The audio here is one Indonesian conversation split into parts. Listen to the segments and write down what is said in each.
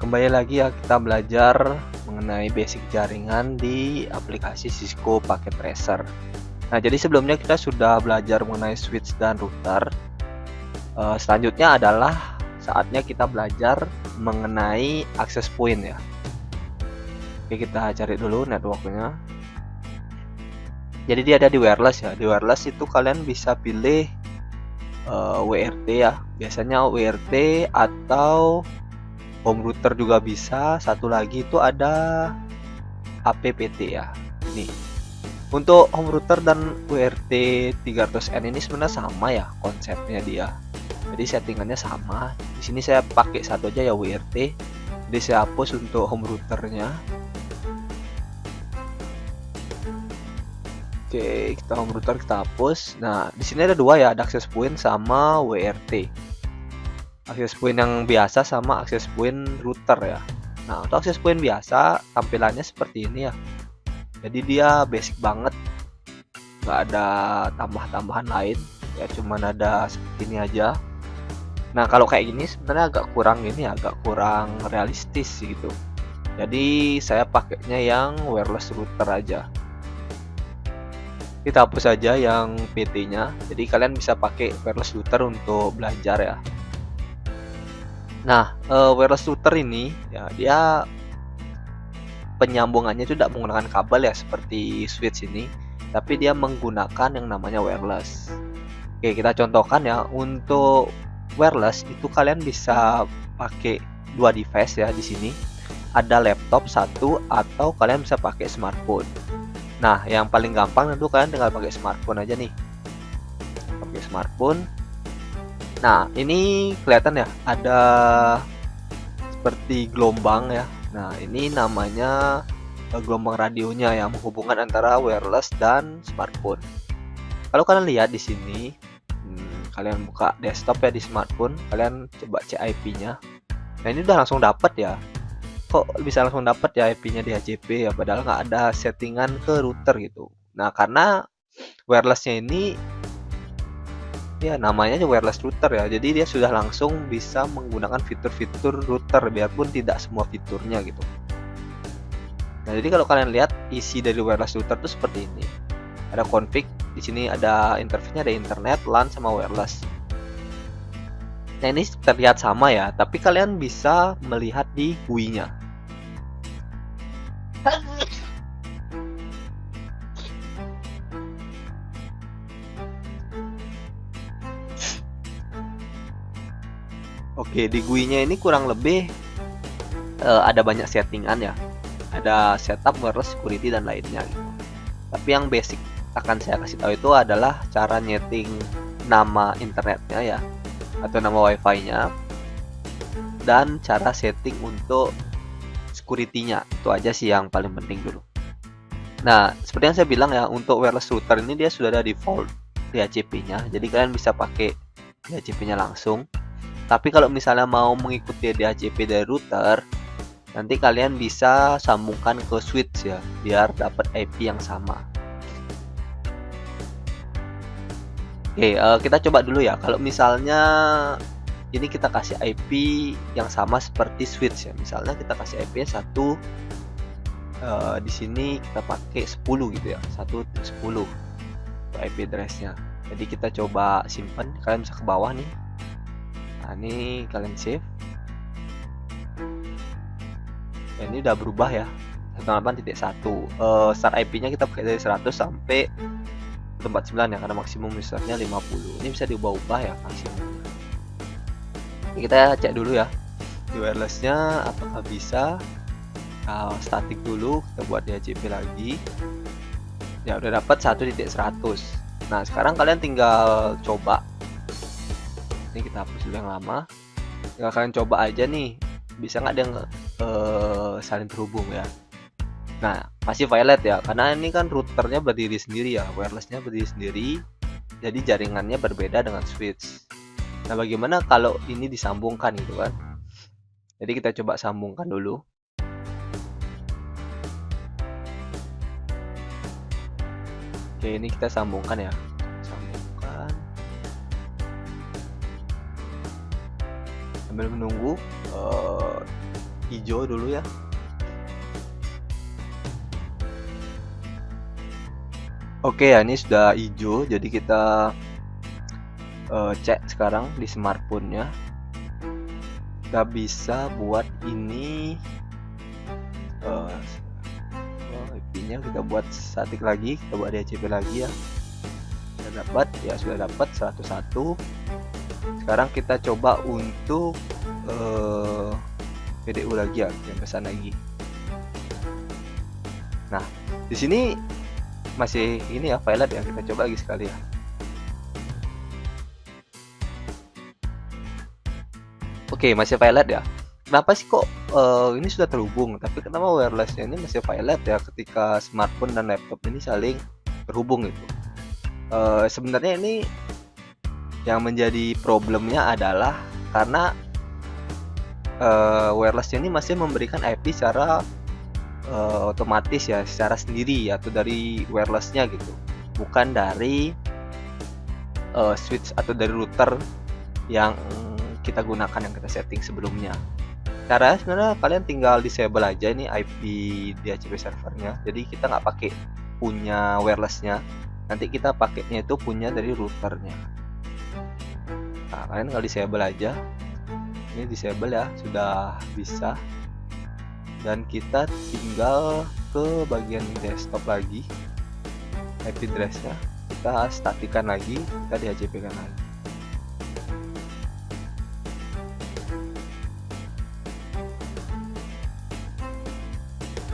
Kembali lagi ya, kita belajar mengenai basic jaringan di aplikasi Cisco Packet Tracer. Nah, jadi sebelumnya kita sudah belajar mengenai switch dan router. Selanjutnya adalah saatnya kita belajar mengenai access point ya. Oke, kita cari dulu networknya. Jadi dia ada di wireless ya. Di wireless itu kalian bisa pilih WRT ya. Biasanya WRT atau home router juga bisa. Satu lagi itu ada APPT ya. Ini untuk home router dan WRT 300N ini sebenarnya sama ya konsepnya dia. Jadi settingannya sama. Di sini saya pakai satu aja ya WRT. Jadi saya hapus untuk home routernya. Oke, kita home router kita hapus. Nah, di sini ada dua ya, ada access point sama WRT. Access point yang biasa sama access point router ya. Nah, untuk access point biasa tampilannya seperti ini ya. Jadi dia basic banget, nggak ada tambah-tambahan lain ya, cuman ada seperti ini aja. Nah, kalau kayak gini sebenarnya agak kurang realistis gitu. Jadi saya pakainya yang wireless router aja. Kita hapus saja yang PT-nya. Jadi kalian bisa pakai wireless router untuk belajar ya. Nah, wireless router ini ya dia penyambungannya itu tidak menggunakan kabel ya seperti switch ini, tapi dia menggunakan yang namanya wireless. Oke, kita contohkan ya. Untuk wireless itu kalian bisa pakai dua device ya di sini. Ada laptop satu atau kalian bisa pakai smartphone. Nah, yang paling gampang tentu kalian tinggal pakai smartphone aja nih. Pakai smartphone. Nah, ini kelihatan ya, ada seperti gelombang ya. Nah, ini namanya gelombang radionya yang menghubungkan antara wireless dan smartphone. Kalau kalian lihat di sini, kalian buka desktop ya di smartphone, kalian coba cek IP-nya. Nah, ini udah langsung dapat ya. Kok bisa langsung dapat ya IP-nya di HCP ya, padahal nggak ada settingan ke router gitu. Nah, karena wirelessnya ini ya namanya aja wireless router ya, jadi dia sudah langsung bisa menggunakan fitur-fitur router biarpun tidak semua fiturnya gitu. Nah, jadi kalau kalian lihat isi dari wireless router itu seperti ini. Ada config, di sini ada interface-nya, ada internet, LAN sama wireless. Nah, ini terlihat sama ya, tapi kalian bisa melihat di GUI-nya. Oke, di GUI-nya ini kurang lebih ada banyak settingan ya. Ada setup, wireless, security dan lainnya gitu. Tapi yang basic akan saya kasih tahu itu adalah cara nyeting nama internetnya ya, atau nama wifi-nya, dan cara setting untuk security-nya. Itu aja sih yang paling penting dulu. Nah, seperti yang saya bilang ya, untuk wireless router ini dia sudah ada default DHCP-nya. Jadi kalian bisa pakai DHCP-nya langsung. Tapi kalau misalnya mau mengikuti DHCP dari router, nanti kalian bisa sambungkan ke switch ya, biar dapat IP yang sama. Oke, kita coba dulu ya. Kalau misalnya ini kita kasih IP yang sama seperti switch ya. Misalnya kita kasih IP-nya 1, di sini kita pakai 10 gitu ya. 1.10 IP address-nya. Jadi kita coba simpan, kalian bisa ke bawah nih. Nah, ini kalian save. Ya, ini udah berubah ya. 108.1. Start IP-nya kita pakai dari 100 sampai 49 ya, karena maksimum misalnya 50. Ini bisa diubah-ubah ya maksimumnya. Kita cek dulu ya di wireless-nya apakah bisa. Static dulu, kita buat DHCP lagi. Ya, udah dapat 1.100. Nah, sekarang kalian tinggal coba. Ini kita hapus dulu yang lama. Tinggal kalian coba aja nih, bisa nggak dia saling terhubung ya. Nah, masih violet ya, karena ini kan routernya berdiri sendiri ya, wirelessnya berdiri sendiri, jadi jaringannya berbeda dengan switch. Nah, bagaimana kalau ini disambungkan gitu kan? Jadi kita coba sambungkan dulu. Oke, ini kita sambungkan ya. Sambungkan. Sambil menunggu hijau dulu ya. Oke ya, ini sudah hijau, jadi kita cek sekarang di smartphone-nya. Kita bisa buat ini IP-nya kita buat statik lagi, kita buat DHCP lagi ya. Sudah dapat 101. Sekarang kita coba untuk PDU lagi ya, yang pesan lagi. Nah, di sini masih ini ya, violet ya, kita coba lagi sekali ya. Oke, masih violet ya. Kenapa sih kok ini sudah terhubung, tapi kenapa wirelessnya ini masih violet ya ketika smartphone dan laptop ini saling terhubung gitu? Sebenarnya ini yang menjadi problemnya adalah karena wirelessnya ini masih memberikan IP secara otomatis ya, secara sendiri atau dari wirelessnya gitu, bukan dari switch atau dari router yang kita gunakan, yang kita setting sebelumnya. Caranya sebenarnya kalian tinggal disable aja ini IP DHCP servernya, jadi kita nggak pakai punya wirelessnya, nanti kita pakainya itu punya dari routernya. Nah, kalian tinggal disable aja, ini disable ya, sudah bisa. Dan kita tinggal ke bagian desktop lagi, IP address-nya kita statikan lagi, kita DHCP-kan lagi.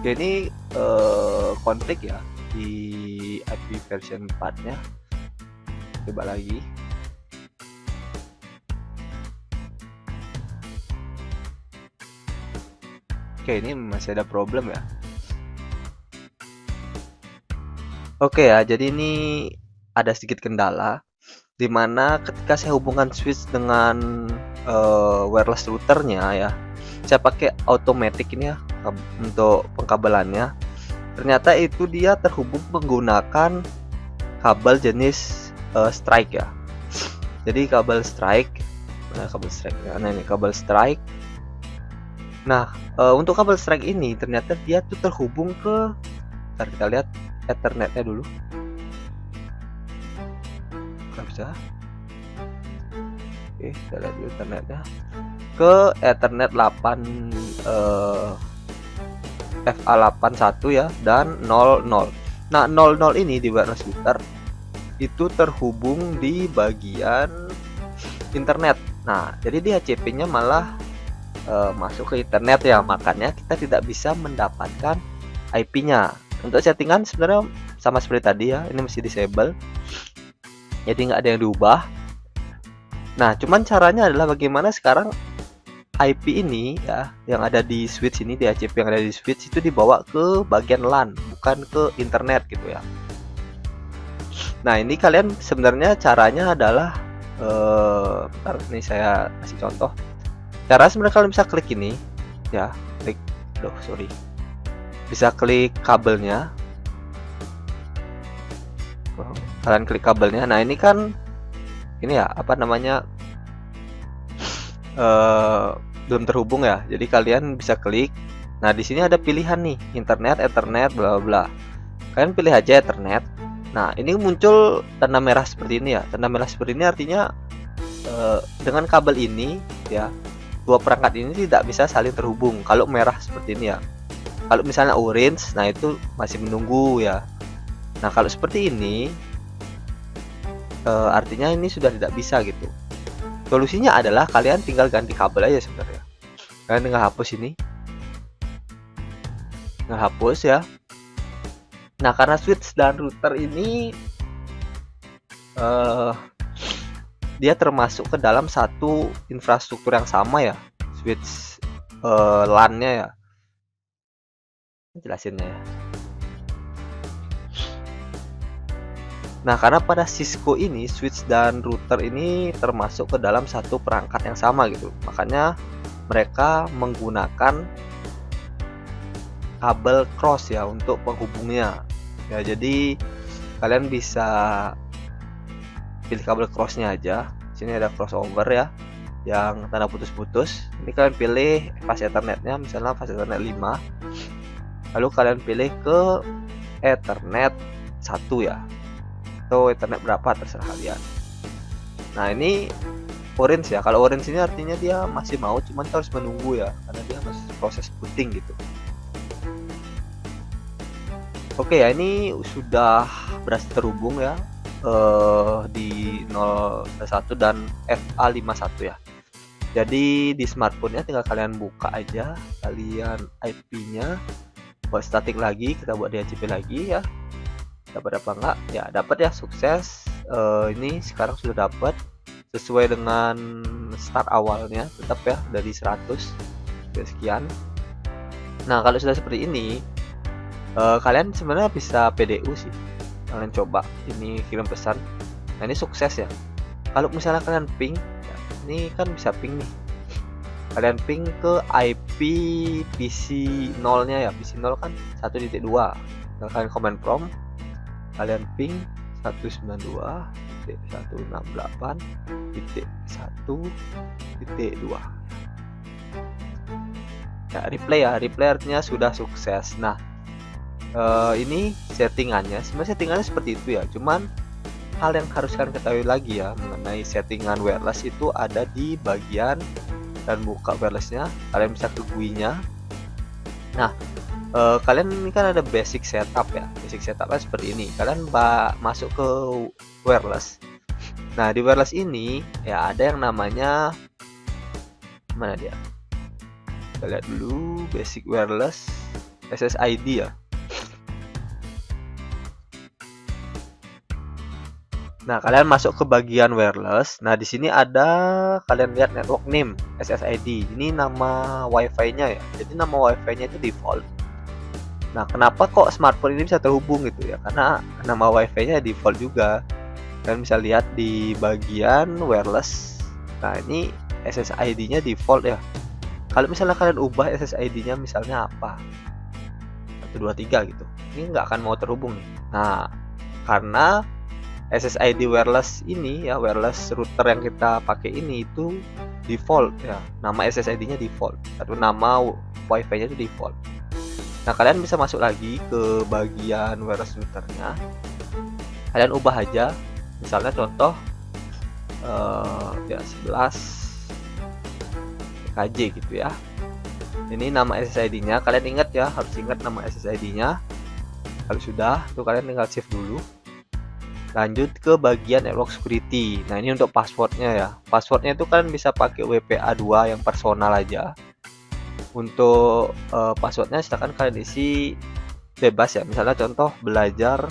Oke, ini konflik ya di IP version 4-nya. Coba lagi. Oke, ini masih ada problem ya. Oke ya, jadi ini ada sedikit kendala, dimana ketika saya hubungkan switch dengan wireless routernya ya, saya pakai automatic ini ya untuk pengkabelannya. Ternyata itu dia terhubung menggunakan kabel jenis strike ya. Jadi kabel strike, nah ini kabel strike. Nah, untuk kabel strike ini ternyata dia tuh terhubung ke, ntar kita lihat Ethernetnya dulu. Nggak bisa. Oke, kita lihat dulu Ethernetnya. Ke Ethernet 8 FA81 ya, dan 00. Nah, 00 ini di wireless router itu terhubung di bagian internet. Nah, jadi DHCP-nya malah masuk ke internet ya, makanya kita tidak bisa mendapatkan IP-nya. Untuk settingan sebenarnya sama seperti tadi ya, ini masih disable, jadi nggak ada yang diubah. Nah, cuman caranya adalah bagaimana sekarang IP ini ya, yang ada di switch ini, DHCP yang ada di switch itu dibawa ke bagian LAN, bukan ke internet gitu ya. Nah, ini kalian sebenarnya caranya adalah bentar, ini saya kasih contoh. Cara sebenarnya kalian bisa klik ini ya, bisa klik kabelnya, kalian klik kabelnya. Nah, ini kan ini ya, apa namanya, belum terhubung ya, jadi kalian bisa klik. Nah, di sini ada pilihan nih, internet, Ethernet, bla bla. Kalian pilih aja Ethernet. Nah, ini muncul tanda merah seperti ini ya. Tanda merah seperti ini artinya dengan kabel ini ya, dua perangkat ini tidak bisa saling terhubung kalau merah seperti ini ya. Kalau misalnya orange, nah itu masih menunggu ya. Nah, kalau seperti ini artinya ini sudah tidak bisa gitu. Solusinya adalah kalian tinggal ganti kabel aja sebenarnya. Kalian tinggal hapus ini, tinggal hapus ya. Nah, karena switch dan router ini dia termasuk ke dalam satu infrastruktur yang sama ya, switch LAN-nya ya, jelasinnya ya. Nah, karena pada Cisco ini switch dan router ini termasuk ke dalam satu perangkat yang sama gitu, makanya mereka menggunakan kabel cross ya untuk penghubungnya ya. Jadi kalian bisa pilih kabel crossnya aja. Sini ada crossover ya. yang tanda putus-putus. Ini kalian pilih fast Ethernetnya, misalnya fast Ethernet 5. Lalu kalian pilih ke Ethernet 1 ya, atau Ethernet berapa terserah kalian. Nah ini orange ya. Kalau orange ini artinya dia masih mau, cuman harus menunggu ya, karena dia masih proses booting gitu. Oke ya, ini sudah berhasil terhubung ya di 01 dan FA51 ya. Jadi di smartphone-nya tinggal kalian buka aja, kalian IP-nya, buat statik lagi, kita buat DHCP lagi ya. Dapat apa enggak? Ya dapat ya, sukses. Ini sekarang sudah dapat sesuai dengan start awalnya, tetap ya dari 100 sekian. Nah kalau sudah seperti ini, kalian sebenarnya bisa PDU sih. Kalian coba ini kirim pesan. Nah ini sukses ya. Kalau misalnya kalian ping, ya, ini kan bisa ping nih. Kalian ping ke IP PC 0 nya ya. PC 0 kan 1.2. Kalian command prompt, kalian ping 192.168.1.2. Ya replay artinya sudah sukses. Nah ini settingannya, sebenarnya settingannya seperti itu ya, cuman hal yang harus kalian ketahui lagi ya mengenai settingan wireless itu ada di bagian dan buka wirelessnya, kalian bisa ke GUI-nya. Nah kalian ini kan ada basic setup ya, basic setupnya seperti ini. Kalian masuk ke wireless. Nah di wireless ini ya ada yang namanya, mana dia, kita lihat dulu, basic wireless SSID ya. Nah, kalian masuk ke bagian wireless. Nah, di sini ada, kalian lihat network name SSID. Ini nama WiFi-nya ya. Jadi nama WiFi-nya itu default. Nah, kenapa kok smartphone ini bisa terhubung gitu ya? Karena nama WiFi-nya default juga. Kalian bisa lihat di bagian wireless. Nah, ini SSID-nya default ya. Kalau misalnya kalian ubah SSID-nya misalnya apa? 123 gitu. Ini nggak akan mau terhubung nih. Nah, karena SSID wireless ini ya, wireless router yang kita pakai ini itu default ya, nama SSID-nya default atau nama WiFi-nya itu default. Nah kalian bisa masuk lagi ke bagian wireless routernya, kalian ubah aja, misalnya contoh ya 11 KJ gitu ya. Ini nama SSID-nya, kalian ingat ya, harus ingat nama SSID-nya. Kalau sudah, itu kalian tinggal save dulu. Lanjut ke bagian network security. Nah ini untuk passwordnya ya. Passwordnya itu kan bisa pakai WPA2 yang personal aja. Untuk passwordnya silakan kalian isi bebas ya. Misalnya contoh belajar,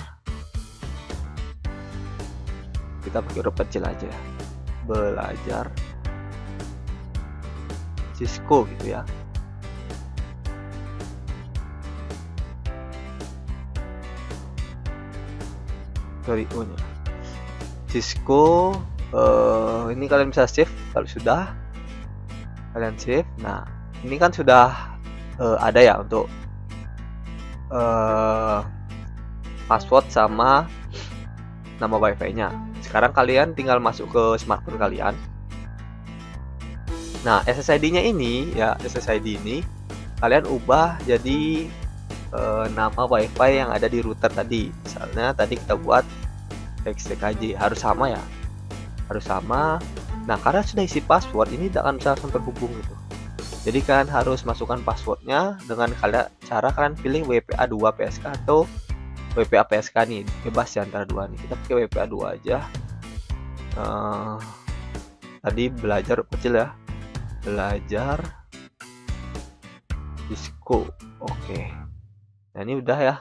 kita pakai huruf kecil aja. Belajar Cisco gitu ya. Sorry, Cisco. Ini kalian bisa save. Kalau sudah kalian save. Nah ini kan sudah ada ya untuk password sama nama WiFi nya. Sekarang kalian tinggal masuk ke smartphone kalian. Nah SSID nya ini ya, SSID ini kalian ubah jadi nama WiFi yang ada di router tadi. Misalnya tadi kita buat XTKJ, harus sama ya, harus sama. Nah karena sudah isi password, ini tidak akan bisa langsung terhubung gitu. Jadi kalian harus masukkan passwordnya dengan cara kalian pilih WPA2 PSK atau WPA PSK nih, bebas ya antara dua nih. Kita pakai WPA2 aja. Tadi belajar kecil ya, belajar Cisco. Oke. Nah ini udah ya,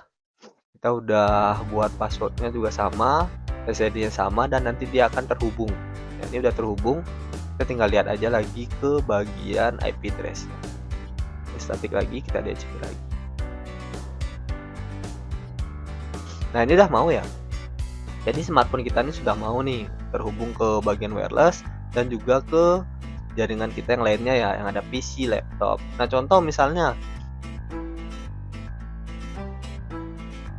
kita udah buat passwordnya juga sama, SSID-nya sama, dan nanti dia akan terhubung. Nah, ini udah terhubung, kita tinggal lihat aja lagi ke bagian IP address-nya. Statik lagi, kita DHCP lagi. Nah ini udah mau ya. Jadi smartphone kita ini sudah mau nih terhubung ke bagian wireless dan juga ke jaringan kita yang lainnya ya, yang ada PC, laptop. Nah contoh misalnya.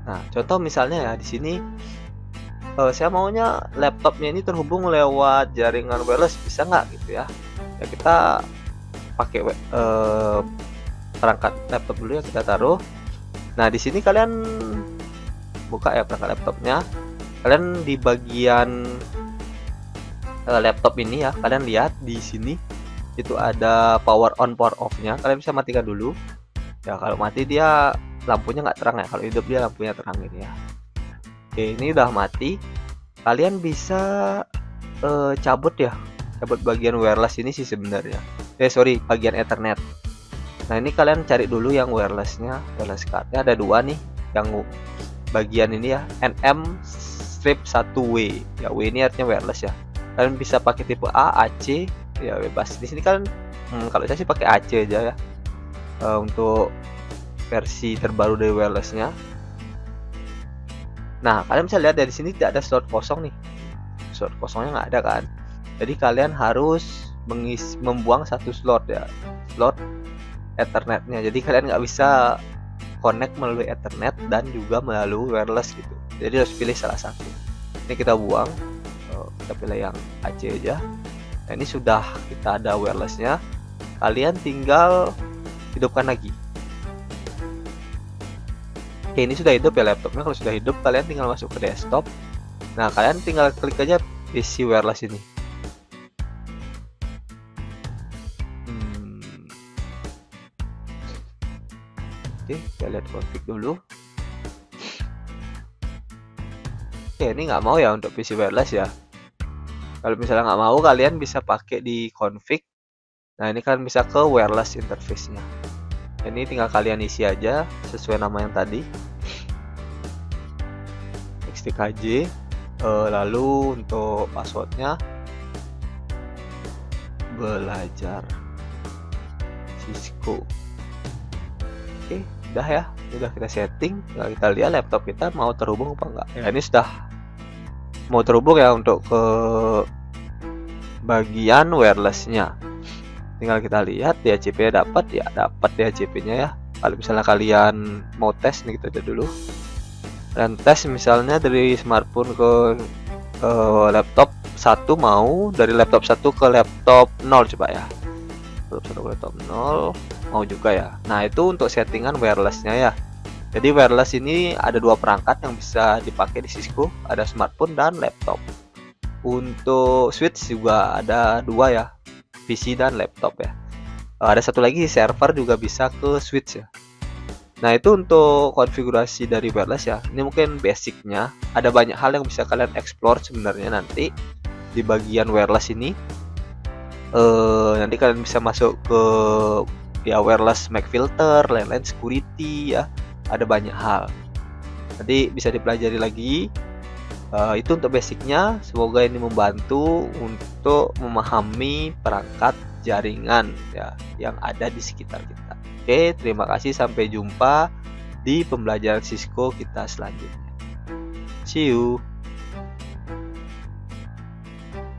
ya di sini saya maunya laptopnya ini terhubung lewat jaringan wireless, bisa nggak gitu ya? Ya kita pakai perangkat laptop dulu ya, kita taruh. Nah di sini kalian buka ya perangkat laptopnya, kalian di bagian laptop ini ya, kalian lihat di sini itu ada power on power off nya, kalian bisa matikan dulu ya. Kalau mati dia lampunya nggak terang ya, kalau hidup dia lampunya terang ini ya. Oke, ini udah mati. Kalian bisa cabut bagian wireless ini sih sebenarnya, sorry, bagian Ethernet. Nah ini kalian cari dulu yang wirelessnya, wireless cardnya ada dua nih, yang bagian ini ya, NM strip 1W ya, W ini artinya wireless ya. Kalian bisa pakai tipe A, AC ya, bebas. Di sini kan kalau saya sih pakai AC aja ya, untuk versi terbaru dari wirelessnya. Nah kalian bisa lihat dari sini tidak ada slot kosong nih, slot kosongnya nggak ada kan. Jadi kalian harus membuang satu slot ya, slot Ethernetnya. Jadi kalian nggak bisa connect melalui Ethernet dan juga melalui wireless gitu. Jadi harus pilih salah satu. Ini kita buang, kita pilih yang AC aja. Nah ini sudah kita ada wirelessnya. Kalian tinggal hidupkan lagi. Oke, ini sudah hidup ya laptopnya. Kalau sudah hidup, kalian tinggal masuk ke desktop. Nah kalian tinggal klik aja PC wireless ini. Oke, kita lihat config dulu. Oke, ini nggak mau ya untuk PC wireless ya. Kalau misalnya nggak mau, kalian bisa pakai di config. Nah ini kalian bisa ke wireless interface-nya. Ini tinggal kalian isi aja sesuai nama yang tadi, XTKJ. Lalu untuk passwordnya belajar Cisco. Oke, udah ya, udah kita setting. Nah, kita lihat laptop kita mau terhubung apa enggak. Ya ini sudah mau terhubung ya untuk ke bagian wirelessnya. Tinggal kita lihat DHCP-nya dapat ya, dapat DHCP-nya ya. Kalau misalnya kalian mau tes nih, kita lihat dulu. Dan tes misalnya dari smartphone ke laptop 1, mau dari laptop 1 ke laptop 0 coba ya. Laptop 1 ke laptop 0 mau juga ya. Nah itu untuk settingan wirelessnya ya. Jadi wireless ini ada dua perangkat yang bisa dipakai di Cisco, ada smartphone dan laptop. Untuk switch juga ada dua ya, PC dan laptop ya. Ada satu lagi server juga bisa ke switch ya. Nah itu untuk konfigurasi dari wireless ya. Ini mungkin basicnya. Ada banyak hal yang bisa kalian explore sebenarnya nanti di bagian wireless ini. Nanti kalian bisa masuk ke ya wireless MAC filter, lain-lain security ya. Ada banyak hal. Nanti bisa dipelajari lagi. Itu untuk basicnya. Semoga ini membantu untuk memahami perangkat jaringan ya yang ada di sekitar kita. Oke, terima kasih, sampai jumpa di pembelajaran Cisco kita selanjutnya. See you.